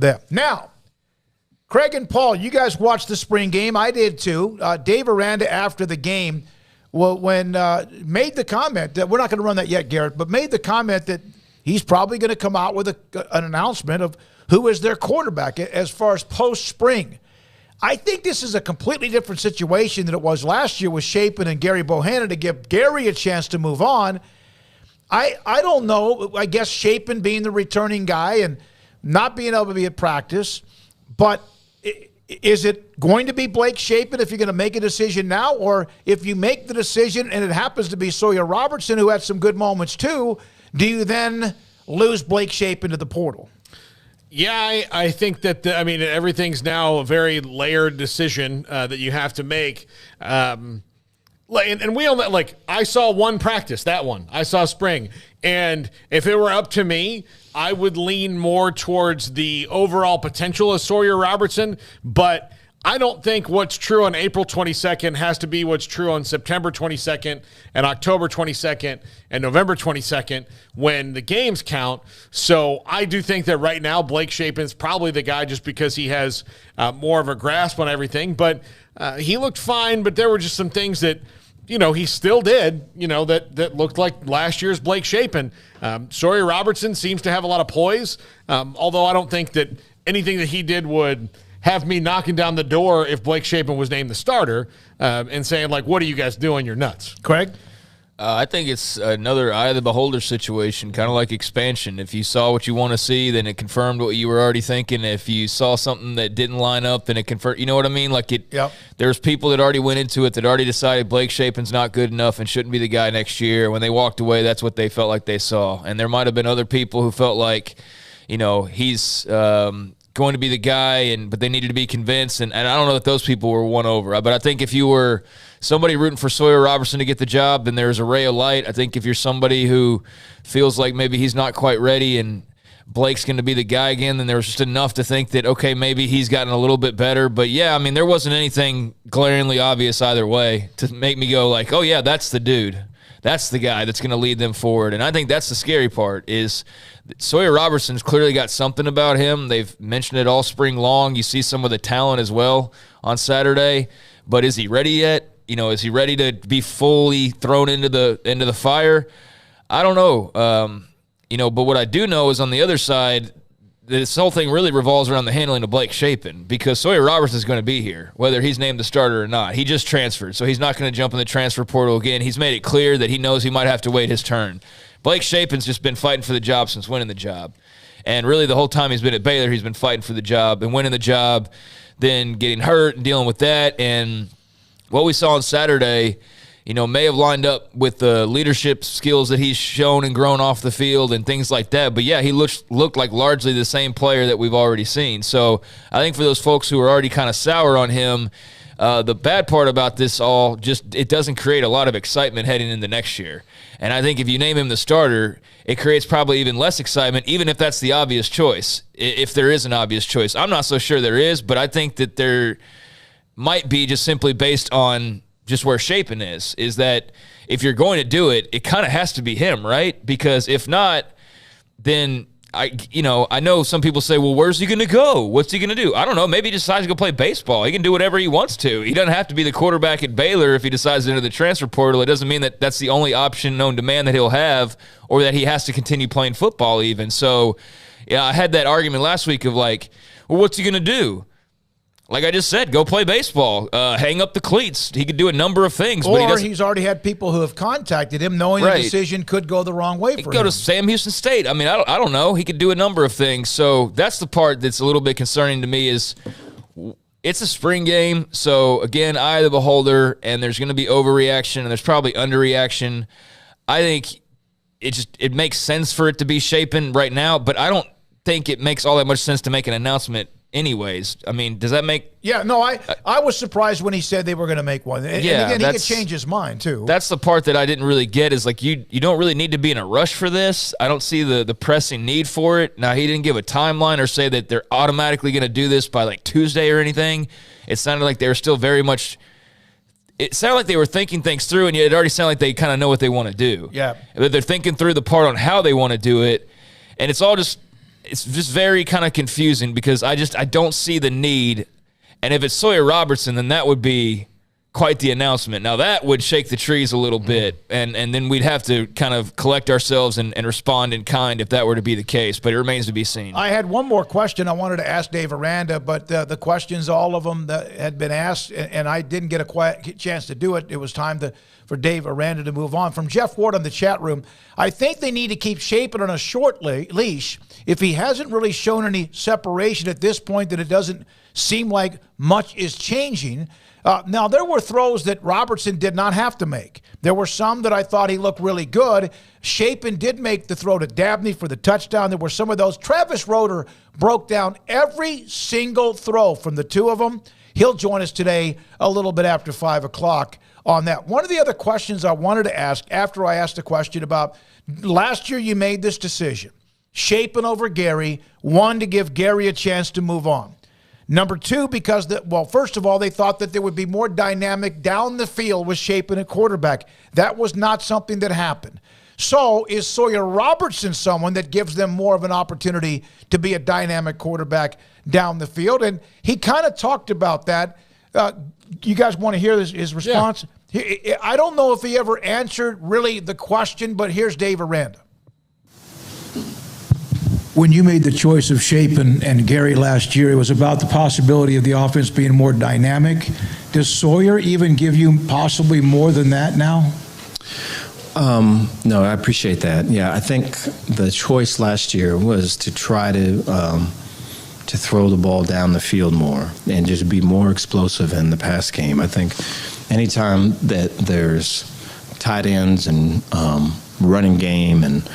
them. Now, Craig and Paul, you guys watched the spring game. I did too. Dave Aranda, after the game, made the comment that we're not going to run that yet, Garrett, but made the comment that he's probably going to come out with an announcement of who is their quarterback as far as post-spring. I think this is a completely different situation than it was last year with Shapen and Gary Bohannon to give Gary a chance to move on. I don't know. I guess Shapen being the returning guy and not being able to be at practice, but is it going to be Blake Shapen if you're going to make a decision now? Or if you make the decision and it happens to be Sawyer Robertson, who had some good moments too, do you then lose Blake Shapen to the portal? Yeah, I think that, everything's now a very layered decision that you have to make. And we all know, I saw one practice, that one. I saw spring. And if it were up to me, I would lean more towards the overall potential of Sawyer Robertson, but I don't think what's true on April 22nd has to be what's true on September 22nd and October 22nd and November 22nd when the games count. So I do think that right now Blake Shapen's probably the guy just because he has more of a grasp on everything. But he looked fine, but there were just some things that, he still did, that looked like last year's Blake Shapen. Sawyer Robertson seems to have a lot of poise, although I don't think that anything that he did would have me knocking down the door if Blake Shapen was named the starter and saying, what are you guys doing? You're nuts. Craig? I think it's another eye of the beholder situation, kind of like expansion. If you saw what you want to see, then it confirmed what you were already thinking. If you saw something that didn't line up, then it confirmed. You know what I mean? Yep. There's people that already went into it that already decided Blake Shapen's not good enough and shouldn't be the guy next year. When they walked away, that's what they felt like they saw. And there might have been other people who felt like, he's going to be the guy, but they needed to be convinced. And I don't know that those people were won over. But I think if you were somebody rooting for Sawyer Robertson to get the job, then there's a ray of light. I think if you're somebody who feels like maybe he's not quite ready and Blake's going to be the guy again, then there was just enough to think that, okay, maybe he's gotten a little bit better. But, yeah, there wasn't anything glaringly obvious either way to make me go oh, yeah, that's the dude. That's the guy that's going to lead them forward. And I think that's the scary part is Sawyer Robertson's clearly got something about him. They've mentioned it all spring long. You see some of the talent as well on Saturday. But is he ready yet? Is he ready to be fully thrown into the fire? I don't know. But what I do know is on the other side, this whole thing really revolves around the handling of Blake Shapen because Sawyer Robertson is going to be here, whether he's named the starter or not. He just transferred, so he's not going to jump in the transfer portal again. He's made it clear that he knows he might have to wait his turn. Blake Shapen's just been fighting for the job since winning the job. And really the whole time he's been at Baylor, he's been fighting for the job and winning the job, then getting hurt and dealing with that. And what we saw on Saturday, may have lined up with the leadership skills that he's shown and grown off the field and things like that. But, yeah, he looked like largely the same player that we've already seen. So I think for those folks who are already kind of sour on him, the bad part about this all it doesn't create a lot of excitement heading into next year. And I think if you name him the starter, it creates probably even less excitement, even if that's the obvious choice, if there is an obvious choice. I'm not so sure there is, but I think that there might be just simply based on just where Shapen is that if you're going to do it, it kind of has to be him, right? Because if not, then I know some people say, well, where's he going to go? What's he going to do? I don't know. Maybe he decides to go play baseball. He can do whatever he wants to. He doesn't have to be the quarterback at Baylor if he decides to enter the transfer portal. It doesn't mean that that's the only option known to man that he'll have or that he has to continue playing football even. So, yeah, I had that argument last week of well, what's he going to do? Like I just said, go play baseball, hang up the cleats. He could do a number of things. Or he's already had people who have contacted him knowing the decision could go the wrong way for him. He could go to Sam Houston State. I don't know. He could do a number of things. So that's the part that's a little bit concerning to me is it's a spring game. So, again, eye of the beholder, and there's going to be overreaction, and there's probably underreaction. I think it makes sense for it to be Shapen right now, but I don't think it makes all that much sense to make an announcement anyways. Does that make... Yeah, no, I was surprised when he said they were going to make one. And again, he could change his mind, too. That's the part that I didn't really get is, you don't really need to be in a rush for this. I don't see the pressing need for it. Now, he didn't give a timeline or say that they're automatically going to do this by, Tuesday or anything. It sounded like they were still very much... It sounded like they were thinking things through, and yet it already sounded like they kind of know what they want to do. Yeah. But they're thinking through the part on how they want to do it, and it's all just... it's just very kind of confusing because I don't see the need. And if it's Sawyer Robertson, then that would be quite the announcement. Now, that would shake the trees a little bit, and then we'd have to kind of collect ourselves and respond in kind if that were to be the case, but it remains to be seen. I had one more question I wanted to ask Dave Aranda, but the questions, all of them that had been asked, and I didn't get a chance to do it. It was time for Dave Aranda to move on. From Jeff Ward on the chat room, I think they need to keep Shapen on a short leash. If he hasn't really shown any separation at this point, then it doesn't seem like much is changing. Now, there were throws that Robertson did not have to make. There were some that I thought he looked really good. Shapen did make the throw to Dabney for the touchdown. There were some of those. Travis Roeder broke down every single throw from the two of them. He'll join us today a little bit after 5 o'clock on that. One of the other questions I wanted to ask after I asked a question about last year you made this decision, Shapen over Gary, one, to give Gary a chance to move on. Number two, because, first of all, they thought that there would be more dynamic down the field with Shapen at quarterback. That was not something that happened. So is Sawyer Robertson someone that gives them more of an opportunity to be a dynamic quarterback down the field? And he kind of talked about that. You guys want to hear his response? Yeah. I don't know if he ever answered really the question, but here's Dave Aranda. When you made the choice of Shapen and Gary last year, it was about the possibility of the offense being more dynamic. Does Sawyer even give you possibly more than that now? No, I appreciate that. Yeah, I think the choice last year was to try to throw the ball down the field more and just be more explosive in the pass game. I think anytime that there's tight ends and running game and,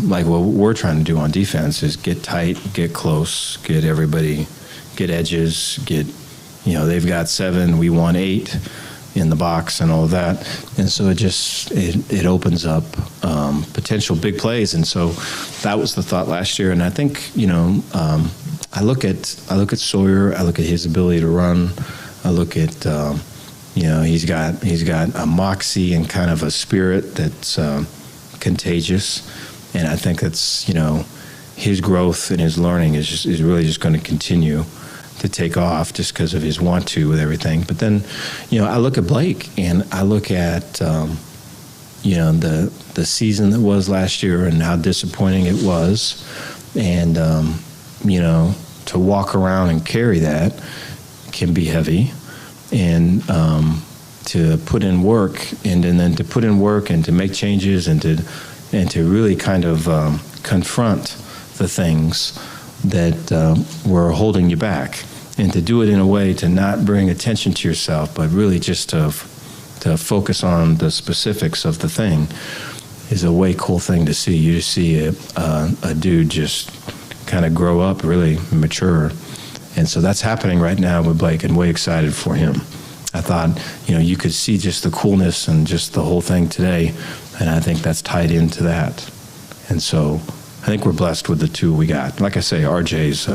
like what we're trying to do on defense is get tight, get close, get everybody, get edges, they've got 7, we want 8 in the box and all of that. And so it opens up potential big plays. And so that was the thought last year. And I think, I look at Sawyer, I look at his ability to run, I look at, he's got a moxie and kind of a spirit that's contagious. And I think that's, his growth and his learning is really just going to continue to take off just because of his want to with everything. But then, I look at Blake and I look at, the season that was last year and how disappointing it was. And, to walk around and carry that can be heavy. And to put in work and then to put in work and to make changes and to really kind of confront the things that were holding you back, and to do it in a way to not bring attention to yourself, but really just to focus on the specifics of the thing is a way cool thing to see. You just see a dude just kind of grow up, really mature. And so that's happening right now with Blake, and way excited for him. I thought, you could see just the coolness and just the whole thing today, and I think that's tied into that. And so I think we're blessed with the two we got. Like I say, RJ's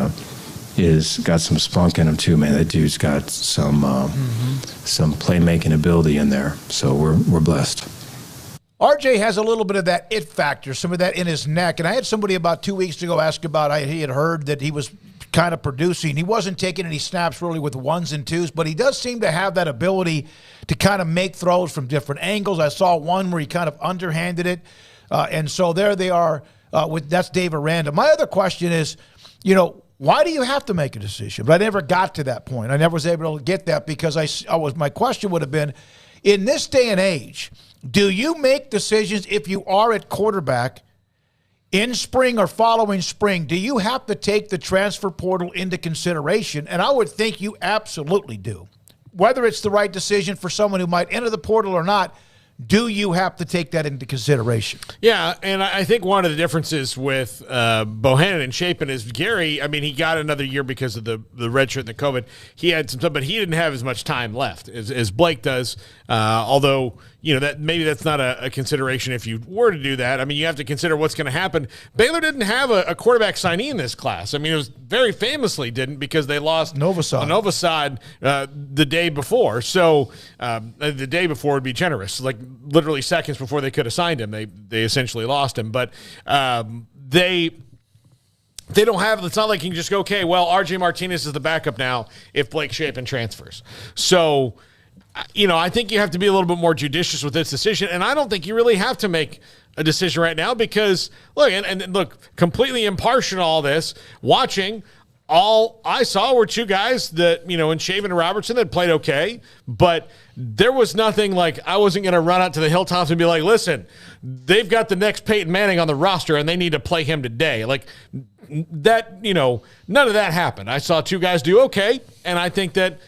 is got some spunk in him too, man. That dude's got some playmaking ability in there. So we're blessed. RJ has a little bit of that it factor, some of that in his neck. And I had somebody about 2 weeks ago ask about, he had heard that he was kind of producing. He wasn't taking any snaps really with ones and twos, but he does seem to have that ability to kind of make throws from different angles. I saw one where he kind of underhanded it. And so there they are. That's Dave Aranda. My other question is, why do you have to make a decision? But I never got to that point. I never was able to get that because my question would have been, in this day and age, do you make decisions if you are at quarterback in spring or following spring? Do you have to take the transfer portal into consideration? And I would think you absolutely do. Whether it's the right decision for someone who might enter the portal or not, do you have to take that into consideration? Yeah, and I think one of the differences with Bohannon and Shapen is Gary, he got another year because of the red shirt and the COVID. He had some time, but he didn't have as much time left as Blake does, although that maybe that's not a consideration if you were to do that. You have to consider what's going to happen. Baylor didn't have a quarterback signee in this class. It was very famously didn't because they lost Novosad the day before. So the day before would be generous, like literally seconds before they could have signed him. They essentially lost him, but they they don't have, it's not like you can just go, okay, well, RJ Martinez is the backup now if Blake Shapen transfers. So, I think you have to be a little bit more judicious with this decision. And I don't think you really have to make a decision right now because, look, and look, completely impartial in all this, watching, all I saw were two guys that, in Shapen and Robertson that played okay, but there was nothing like I wasn't going to run out to the hilltops and be like, listen, they've got the next Peyton Manning on the roster and they need to play him today. Like that, none of that happened. I saw two guys do okay, and I think that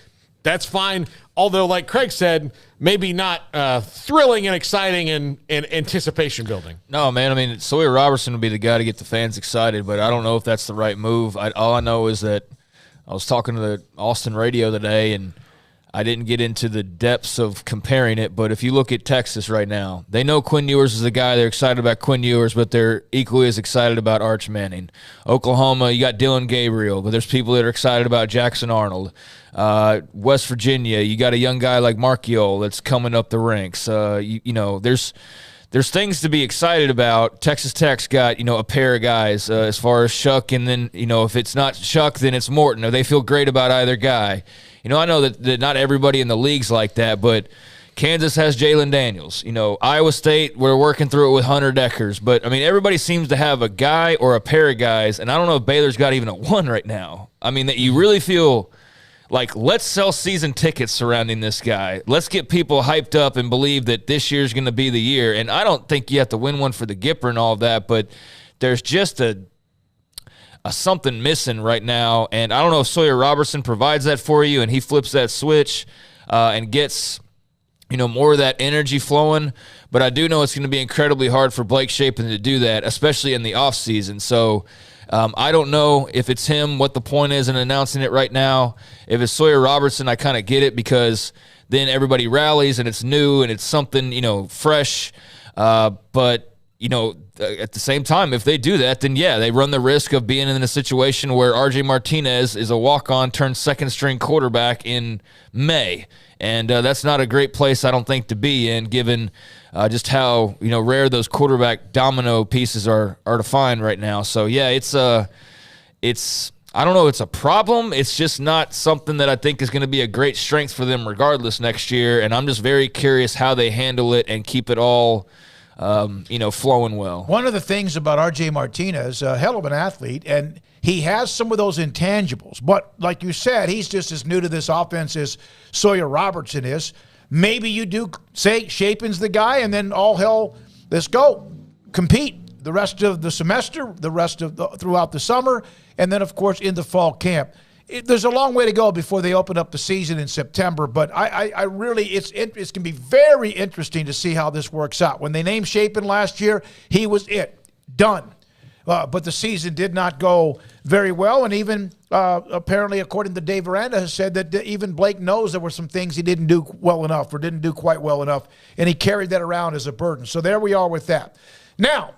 that's fine. Although, like Craig said, maybe not thrilling and exciting and anticipation building. No, man. I mean, Sawyer Robertson would be the guy to get the fans excited, but I don't know if that's the right move. All I know is that I was talking to the Austin radio today, and I didn't get into the depths of comparing it, but if you look at Texas right now, they know Quinn Ewers is the guy. They're excited about Quinn Ewers, but they're equally as excited about Arch Manning. Oklahoma, you got Dylan Gabriel, but there's people that are excited about Jackson Arnold. West Virginia, you got a young guy like Marchiol that's coming up the ranks. There's things to be excited about. Texas Tech's got, a pair of guys as far as Shuck, and then, if it's not Shuck, then it's Morton. Or they feel great about either guy. I know that not everybody in the league's like that, but Kansas has Jalen Daniels. Iowa State, we're working through it with Hunter Deckers. But, everybody seems to have a guy or a pair of guys, and I don't know if Baylor's got even a one right now. That you really feel like, let's sell season tickets surrounding this guy. Let's get people hyped up and believe that this year's going to be the year. And I don't think you have to win one for the Gipper and all of that, but there's just a something missing right now. And I don't know if Sawyer Robertson provides that for you and he flips that switch and gets, more of that energy flowing. But I do know it's going to be incredibly hard for Blake Shapen to do that, especially in the offseason. So I don't know if it's him, what the point is in announcing it right now. If it's Sawyer Robertson, I kind of get it because then everybody rallies and it's new and it's something, fresh. But at the same time, if they do that, then yeah, they run the risk of being in a situation where RJ Martinez is a walk-on turned second-string quarterback in May. And that's not a great place, I don't think, to be in, given just how rare those quarterback domino pieces are to find right now. So yeah, it's I don't know, it's a problem. It's just not something that I think is going to be a great strength for them regardless next year. And I'm just very curious how they handle it and keep it all flowing well. One of the things about RJ Martinez, a hell of an athlete, and he has some of those intangibles. But like you said, he's just as new to this offense as Sawyer Robertson is. Maybe you do say Shapen's the guy, and then all hell, let's go. Compete the rest of the semester, throughout the summer, and then, of course, in the fall camp. There's a long way to go before they open up the season in September, but I really, it's going to be very interesting to see how this works out. When they named Shapen last year, he was done. But the season did not go very well, and even apparently, according to Dave Aranda, has said that even Blake knows there were some things he didn't do well enough or didn't do quite well enough, and he carried that around as a burden. So there we are with that. Now,